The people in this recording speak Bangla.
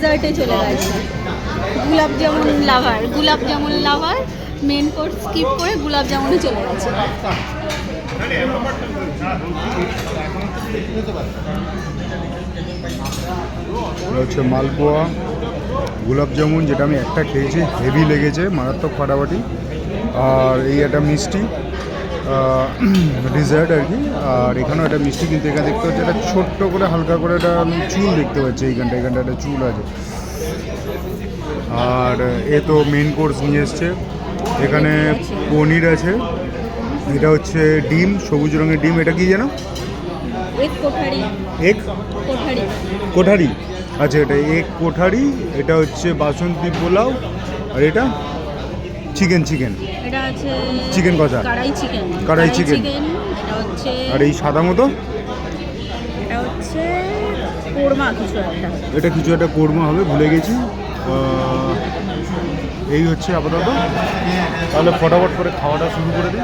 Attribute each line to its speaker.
Speaker 1: ডেজার্টে চলে গেছে। গোলাপ জামুন লাভার মেন কোর্স স্কিপ করে গোলাপ জামুনে চলে গেছে।
Speaker 2: হচ্ছে মালপোয়া, গোলাপ জামুন, যেটা আমি একটা খেয়েছি, হেভি লেগেছে, মারাত্মক ফাটাফাটি। আর এই একটা মিষ্টি ডেজার্ট আর কি। আর এখানেও একটা মিষ্টি, কিন্তু এখানে দেখতে হচ্ছে একটা ছোট্ট করে হালকা করে একটা চুল দেখতে পাচ্ছি। এখানটা একটা চুল আছে। আর এ তো মেন কোর্স নিয়ে এসছে। এখানে পনির আছে, এটা হচ্ছে ডিম, সবুজ রঙের ডিম। এটা কি যেন? এগ কোঠারি। আচ্ছা, এটা এগ কোঠারি। এটা হচ্ছে বাসন্তী পোলাও। আর এটা চিকেন
Speaker 1: এটা আছে
Speaker 2: চিকেন কষা, কড়াই চিকেন।
Speaker 1: এটা হচ্ছে,
Speaker 2: আর এই সাদা মতো
Speaker 1: এটা হচ্ছে কোরমা কিছু একটা।
Speaker 2: এটা কিছু একটা কোরমা হবে, ভুলে গেছি। এই হচ্ছে আপাতত। তাহলে ফটাফট করে খাওয়াটা শুরু করে দিই।